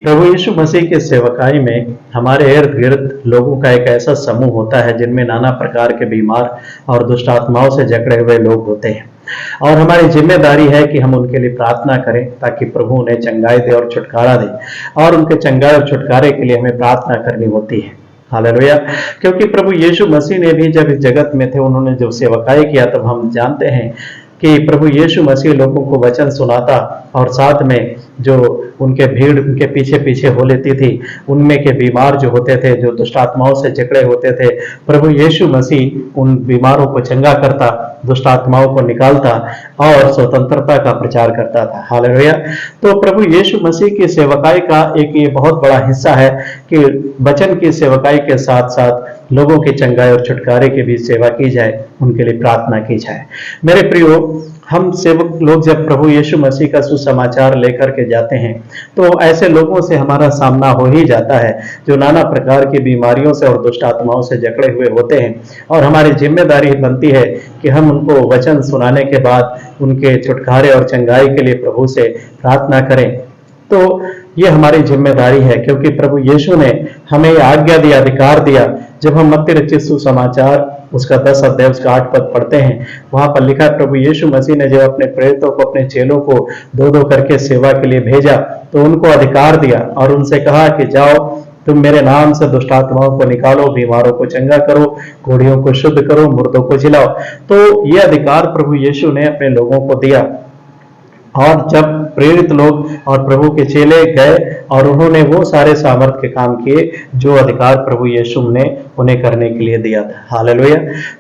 प्रभु यीशु मसीह के सेवकाई में हमारे इर्द गिर्द लोगों का एक ऐसा समूह होता है जिनमें नाना प्रकार के बीमार और दुष्ट आत्माओं से जकड़े हुए लोग होते हैं। और हमारी जिम्मेदारी है कि हम उनके लिए प्रार्थना करें ताकि प्रभु उन्हें चंगाई दे और छुटकारा दे, और उनके चंगाई और छुटकारे के लिए हमें प्रार्थना करनी होती है। हालेलुया। क्योंकि प्रभु यीशु मसीह ने भी जब इस जगत में थे, उन्होंने जो सेवकाई किया, तब हम जानते हैं कि प्रभु यीशु मसीह लोगों को वचन सुनाता और साथ में जो उनके भीड़ उनके पीछे पीछे हो लेती थी, उनमें के बीमार जो होते थे, जो दुष्ट आत्माओं से जकड़े होते थे, प्रभु यीशु मसीह उन बीमारों को चंगा करता, दुष्ट आत्माओं को निकालता और स्वतंत्रता का प्रचार करता था। हालेलुया। तो प्रभु यीशु मसीह की सेवकाई का एक ये बहुत बड़ा हिस्सा है कि वचन की सेवकाई के साथ साथ लोगों की चंगाई और छुटकारे की भी सेवा की जाए, उनके लिए प्रार्थना की जाए। मेरे प्रियो, हम सेवक लोग जब प्रभु यीशु मसीह का सुसमाचार लेकर के जाते हैं तो ऐसे लोगों से हमारा सामना हो ही जाता है जो नाना प्रकार की बीमारियों से और दुष्ट आत्माओं से जकड़े हुए होते हैं, और हमारी जिम्मेदारी बनती है कि हम उनको वचन सुनाने के बाद उनके छुटकारे और चंगाई के लिए प्रभु से प्रार्थना करें। तो ये हमारी जिम्मेदारी है, क्योंकि प्रभु यीशु ने हमें आज्ञा दिया, अधिकार दिया। जब हम मत्ती रचित सुसमाचार उसका 10 अध्याय उसका 8 पद पढ़ते हैं, वहां पर लिखा है, प्रभु यीशु मसीह ने जब अपने प्रेरितों को, अपने चेलों को दो दो करके सेवा के लिए भेजा तो उनको अधिकार दिया और उनसे कहा कि जाओ, तुम मेरे नाम से दुष्ट आत्माओं को निकालो, बीमारों को चंगा करो, कोढ़ियों को शुद्ध करो, मुर्दों को जिलाओ। तो ये अधिकार प्रभु यीशु ने अपने लोगों को दिया। और जब प्रेरित लोग और प्रभु के चेले गए और उन्होंने वो सारे सामर्थ के काम किए जो अधिकार प्रभु यीशु ने उन्हें करने के लिए दिया था। हालेलुया।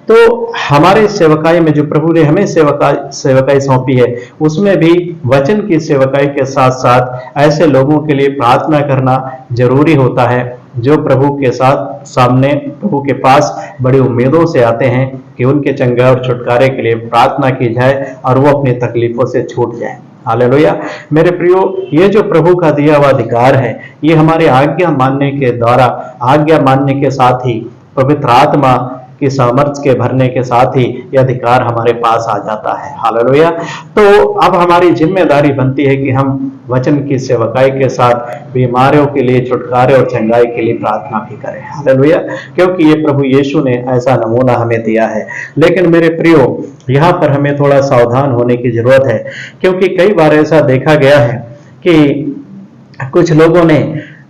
तो हमारे सेवकाई में जो प्रभु ने हमें सेवकाई सौंपी है, उसमें भी वचन की सेवकाई के साथ साथ ऐसे लोगों के लिए प्रार्थना करना जरूरी होता है जो प्रभु के साथ सामने, प्रभु के पास बड़ी उम्मीदों से आते हैं कि उनके चंगाई और छुटकारे के लिए प्रार्थना की जाए और वो अपनी तकलीफों से छूट जाए। हालेलुया। मेरे प्रियो, ये जो प्रभु का दिया हुआ अधिकार है, ये हमारे आज्ञा मानने के द्वारा, आज्ञा मानने के साथ ही पवित्र आत्मा की सामर्थ्य के भरने के साथ ही ये अधिकार हमारे पास आ जाता है। हालेलुया। तो अब हमारी जिम्मेदारी बनती है कि हम वचन की सेवकाई के साथ बीमारियों के लिए, छुटकारे और चंगाई के लिए प्रार्थना भी करें। हालेलुया। क्योंकि ये प्रभु यीशु ने ऐसा नमूना हमें दिया है। लेकिन मेरे प्रियो, यहाँ पर हमें थोड़ा सावधान होने की जरूरत है, क्योंकि कई बार ऐसा देखा गया है कि कुछ लोगों ने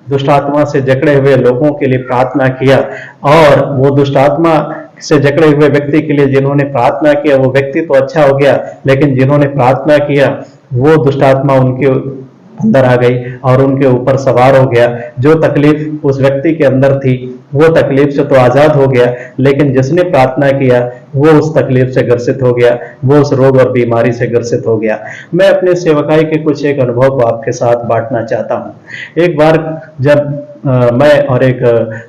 दुष्ट आत्मा से जकड़े हुए लोगों के लिए प्रार्थना किया, और वो दुष्ट आत्मा से जकड़े हुए व्यक्ति के लिए जिन्होंने प्रार्थना किया वो व्यक्ति तो अच्छा हो गया, लेकिन जिन्होंने प्रार्थना किया वो दुष्ट आत्मा उनके अंदर आ गई और उनके ऊपर सवार हो गया। जो तकलीफ उस व्यक्ति के अंदर थी वो तकलीफ से तो आजाद हो गया, लेकिन जिसने प्रार्थना किया वो उस तकलीफ से ग्रसित हो गया, वो उस रोग और बीमारी से ग्रसित हो गया। मैं अपने सेवकाई के कुछ एक अनुभव को आपके साथ बांटना चाहता हूँ। एक बार जब मैं और एक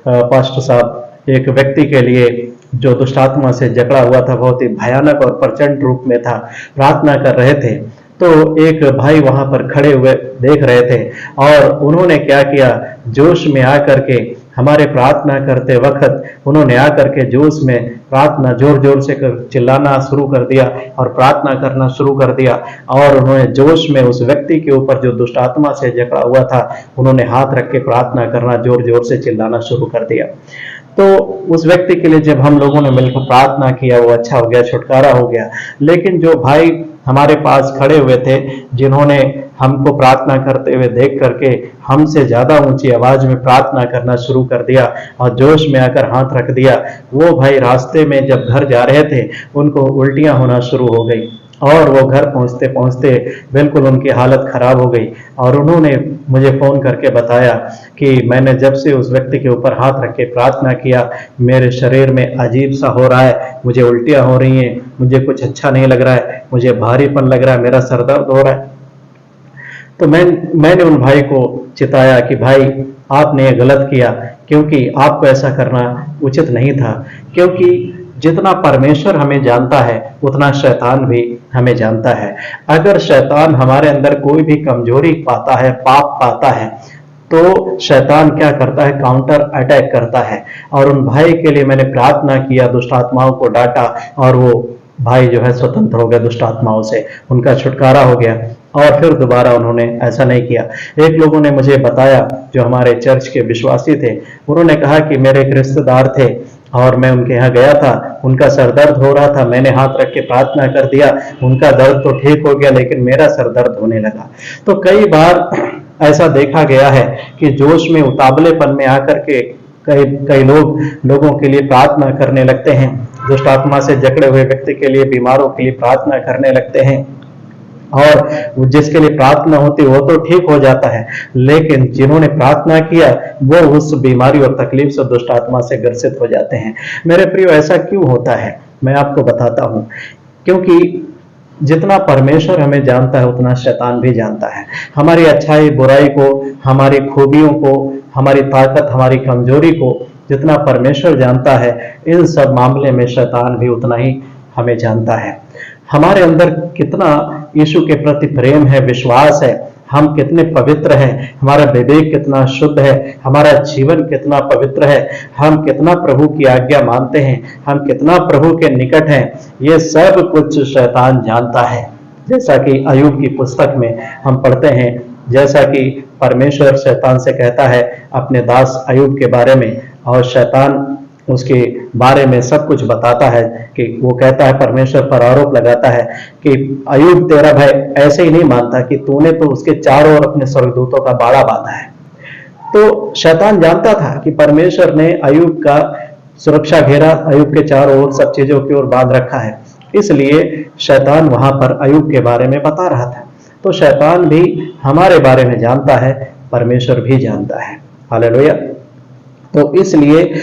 पास्टर साहब एक व्यक्ति के लिए जो दुष्ट आत्मा से जकड़ा हुआ था, बहुत ही भयानक और प्रचंड रूप में था, प्रार्थना कर रहे थे, तो एक भाई वहां पर खड़े हुए देख रहे थे और उन्होंने क्या किया, जोश में आकर के हमारे प्रार्थना करते वक्त उन्होंने आकर के जोश में प्रार्थना जोर जोर से चिल्लाना शुरू कर दिया और प्रार्थना करना शुरू कर दिया, और उन्होंने जोश में उस व्यक्ति के ऊपर जो दुष्ट आत्मा से जकड़ा हुआ था, उन्होंने हाथ रख के प्रार्थना करना, जोर जोर से चिल्लाना शुरू कर दिया। तो उस व्यक्ति के लिए जब हम लोगों ने मिलकर प्रार्थना किया, वो अच्छा हो गया, छुटकारा हो गया। लेकिन जो भाई हमारे पास खड़े हुए थे, जिन्होंने हमको प्रार्थना करते हुए देख करके हमसे ज्यादा ऊंची आवाज में प्रार्थना करना शुरू कर दिया और जोश में आकर हाथ रख दिया, वो भाई रास्ते में जब घर जा रहे थे उनको उल्टियां होना शुरू हो गई और वो घर पहुंचते पहुंचते बिल्कुल उनकी हालत खराब हो गई। और उन्होंने मुझे फोन करके बताया कि मैंने जब से उस व्यक्ति के ऊपर हाथ रख के प्रार्थना किया, मेरे शरीर में अजीब सा हो रहा है, मुझे उल्टियां हो रही हैं, मुझे कुछ अच्छा नहीं लग रहा है, मुझे भारीपन लग रहा है, मेरा सर दर्द हो रहा है। तो मैंने उन भाई को चिताया कि भाई आपने ये गलत किया, क्योंकि आपको ऐसा करना उचित नहीं था, क्योंकि जितना परमेश्वर हमें जानता है उतना शैतान भी हमें जानता है। अगर शैतान हमारे अंदर कोई भी कमजोरी पाता है, पाप पाता है, तो शैतान क्या करता है, काउंटर अटैक करता है। और उन भाई के लिए मैंने प्रार्थना किया, दुष्ट आत्माओं को डांटा और वो भाई जो है स्वतंत्र हो गए दुष्ट आत्माओं से, उनका छुटकारा हो गया और फिर दोबारा उन्होंने ऐसा नहीं किया। एक लोगों ने मुझे बताया, जो हमारे चर्च के विश्वासी थे, उन्होंने कहा कि मेरे एक रिश्तेदार थे और मैं उनके यहाँ गया था, उनका सर दर्द हो रहा था, मैंने हाथ रख के प्रार्थना कर दिया, उनका दर्द तो ठीक हो गया लेकिन मेरा सर दर्द होने लगा। तो कई बार ऐसा देखा गया है कि जोश में, उतावलेपन में आकर के कई कई लोगों के लिए प्रार्थना करने लगते हैं, दुष्ट आत्मा से जकड़े हुए व्यक्ति के लिए, बीमारों के लिए प्रार्थना करने लगते हैं, और जिसके लिए प्रार्थना होती है वो तो ठीक हो जाता है, लेकिन जिन्होंने प्रार्थना किया वो उस बीमारी और तकलीफ से, दुष्ट आत्मा से ग्रसित हो जाते हैं। मेरे प्रियो, ऐसा क्यों होता है? मैं आपको बताता हूं। क्योंकि जितना परमेश्वर हमें जानता है उतना शैतान भी जानता है। हमारी अच्छाई बुराई को, हमारी खूबियों को, हमारी ताकत, हमारी कमजोरी को जितना परमेश्वर जानता है, इन सब मामले में शैतान भी उतना ही हमें जानता है। हमारे अंदर कितना यीशु के प्रति प्रेम है, विश्वास है, हम कितने पवित्र हैं, हमारा विवेक कितना शुद्ध है, हमारा जीवन कितना पवित्र है, हम कितना प्रभु की आज्ञा मानते हैं, हम कितना प्रभु के निकट हैं, ये सब कुछ शैतान जानता है। जैसा कि अय्यूब की पुस्तक में हम पढ़ते हैं, जैसा कि परमेश्वर शैतान से कहता है अपने दास अय्यूब के बारे में, और शैतान उसके बारे में सब कुछ बताता है कि वो कहता है, परमेश्वर पर आरोप लगाता है कि अय्यूब तेरा भाई ऐसे ही नहीं मानता कि तूने तो उसके चारों ओर अपने स्वर्गदूतों का बाड़ा बांधा है। तो शैतान जानता था कि परमेश्वर ने अय्यूब का सुरक्षा घेरा, अय्यूब के चारों ओर सब चीजों की ओर बांध रखा है, इसलिए शैतान वहां पर अय्यूब के बारे में बता रहा था। तो शैतान भी हमारे बारे में जानता है, परमेश्वर भी जानता है। हालेलुया। तो इसलिए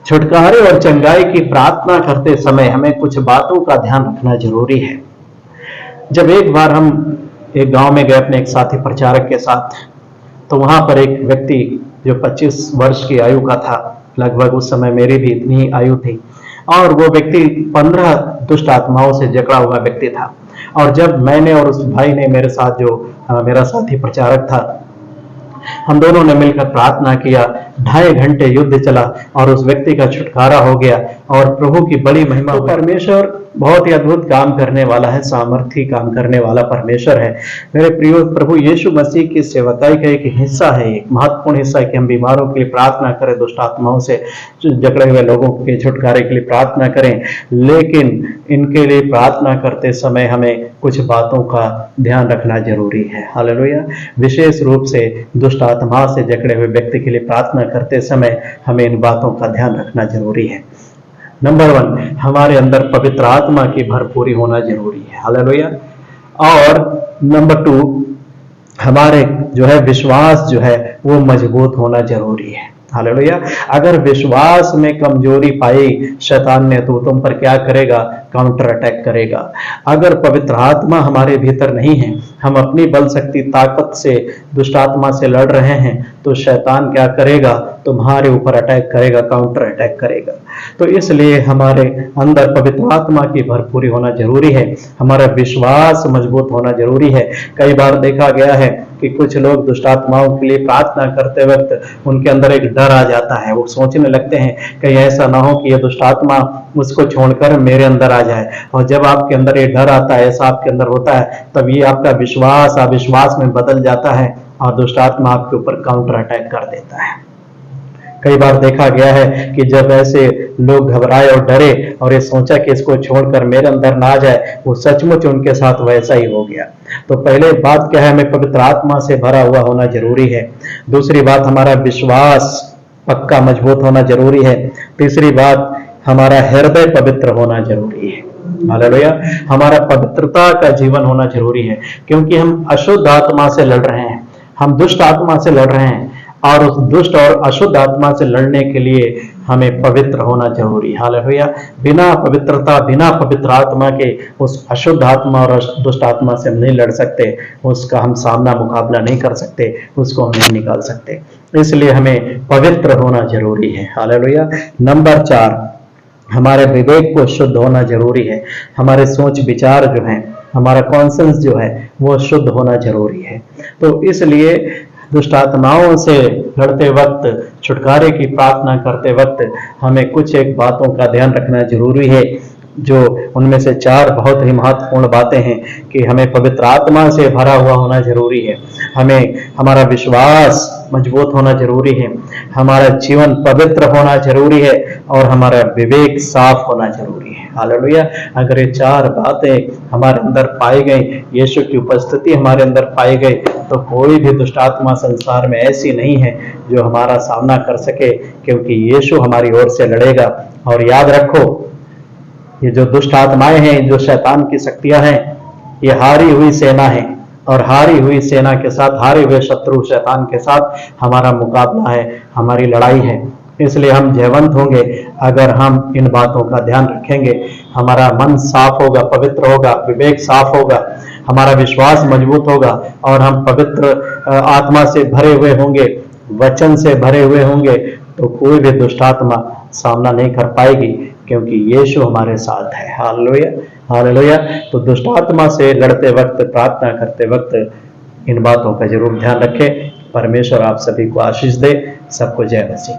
छुटकारे और चंगाई की प्रार्थना करते समय हमें कुछ बातों का ध्यान रखना जरूरी है। जब एक बार हम एक गांव में गए अपने एक साथी प्रचारक के साथ, तो वहां पर एक व्यक्ति जो 25 वर्ष की आयु का था, लगभग उस समय मेरी भी इतनी ही आयु थी, और वो व्यक्ति 15 दुष्ट आत्माओं से जकड़ा हुआ व्यक्ति था। और जब मैंने और उस भाई ने, मेरे साथ जो मेरा साथी प्रचारक था, हम दोनों ने मिलकर प्रार्थना किया, 2.5 घंटे युद्ध चला और उस व्यक्ति का छुटकारा हो गया और प्रभु की बड़ी महिमा। तो परमेश्वर बहुत ही अद्भुत काम करने वाला है, सामर्थी काम करने वाला परमेश्वर है। मेरे प्रियो, प्रभु यीशु मसीह की सेवकाई का एक हिस्सा है, एक महत्वपूर्ण हिस्सा है कि हम बीमारों के लिए प्रार्थना करें, दुष्ट आत्माओं से जकड़े हुए लोगों के छुटकारे के लिए प्रार्थना करें। लेकिन इनके लिए प्रार्थना करते समय हमें कुछ बातों का ध्यान रखना जरूरी है। हालेलुया। विशेष रूप से दुष्ट आत्मा से जकड़े हुए व्यक्ति के लिए प्रार्थना करते समय हमें इन बातों का ध्यान रखना जरूरी है। नंबर 1, हमारे अंदर पवित्र आत्मा की भरपूरी होना जरूरी है। हालेलुया। और नंबर 2, हमारे जो है विश्वास जो है वो मजबूत होना जरूरी है। हालेलुया। अगर विश्वास में कमजोरी पाई शैतान ने, तो तुम पर क्या करेगा? काउंटर अटैक करेगा। अगर पवित्र आत्मा हमारे भीतर नहीं है, हम अपनी बल शक्ति ताकत से दुष्ट आत्मा से लड़ रहे हैं, तो शैतान क्या करेगा? तुम्हारे ऊपर अटैक करेगा, काउंटर अटैक करेगा। तो इसलिए हमारे अंदर पवित्र आत्मा की भरपूरी होना जरूरी है, हमारा विश्वास मजबूत होना जरूरी है। कई बार देखा गया है कि कुछ लोग दुष्ट आत्माओं के लिए प्रार्थना करते वक्त उनके अंदर एक डर आ जाता है, वो सोचने लगते हैं कहीं ऐसा ना हो कि ये दुष्ट आत्मा मुझको छोड़कर मेरे अंदर आ जाए। और जब आपके अंदर ये डर आता है, ऐसा आपके अंदर होता है, तब ये आपका विश्वास अविश्वास में बदल जाता है और दुष्ट आत्मा आपके ऊपर काउंटर अटैक कर देता है। कई बार देखा गया है कि जब ऐसे लोग घबराए और डरे और ये सोचा कि इसको छोड़कर मेरे अंदर ना आ जाए, वो सचमुच उनके साथ वैसा ही हो गया। तो पहले बात क्या है? हमें पवित्र आत्मा से भरा हुआ होना जरूरी है। दूसरी बात, हमारा विश्वास पक्का मजबूत होना जरूरी है। तीसरी बात, हमारा हृदय पवित्र होना जरूरी है। हालेलुया। हमारा पवित्रता का जीवन होना जरूरी है, क्योंकि हम अशुद्ध आत्मा से लड़ रहे हैं, हम दुष्ट आत्मा से लड़ रहे हैं, और उस दुष्ट और अशुद्ध आत्मा से लड़ने के लिए हमें पवित्र होना जरूरी है। हालेलुया। बिना पवित्रता, बिना पवित्र आत्मा के उस अशुद्ध आत्मा और दुष्ट आत्मा से हम नहीं लड़ सकते, उसका हम सामना मुकाबला नहीं कर सकते, उसको हम नहीं निकाल सकते। इसलिए हमें पवित्र होना जरूरी है। हालेलुया। नंबर 4, हमारे विवेक को शुद्ध होना जरूरी है। हमारे सोच विचार जो है, हमारा कॉन्सेंस जो है, वो शुद्ध होना जरूरी है। तो इसलिए दुष्ट आत्माओं से लड़ते वक्त, छुटकारे की प्रार्थना करते वक्त हमें कुछ एक बातों का ध्यान रखना जरूरी है। जो उनमें से 4 बहुत ही महत्वपूर्ण बातें हैं कि हमें पवित्र आत्मा से भरा हुआ होना जरूरी है, हमें हमारा विश्वास मजबूत होना जरूरी है, हमारा जीवन पवित्र होना जरूरी है और हमारा विवेक साफ होना जरूरी है। हालेलुया। अगर ये 4 बातें हमारे अंदर पाई गई, यीशु की उपस्थिति हमारे अंदर पाई गई, तो कोई भी दुष्ट आत्मा संसार में ऐसी नहीं है जो हमारा सामना कर सके, क्योंकि यीशु हमारी ओर से लड़ेगा। और याद रखो, ये जो दुष्ट आत्माएं हैं, जो शैतान की शक्तियां हैं, ये हारी हुई सेना है और हारी हुई सेना के साथ, हारे हुए शत्रु शैतान के साथ हमारा मुकाबला है, हमारी लड़ाई है। इसलिए हम जयवंत होंगे अगर हम इन बातों का ध्यान रखेंगे। हमारा मन साफ होगा, पवित्र होगा, विवेक साफ होगा, हमारा विश्वास मजबूत होगा और हम पवित्र आत्मा से भरे हुए होंगे, वचन से भरे हुए होंगे, तो कोई भी दुष्ट आत्मा सामना नहीं कर पाएगी, क्योंकि यीशु हमारे साथ है। Hallelujah, hallelujah. तो दुष्ट आत्मा से लड़ते वक्त, प्रार्थना करते वक्त इन बातों का जरूर ध्यान रखें। परमेश्वर आप सभी को आशीष दे। सबको जय मसीह।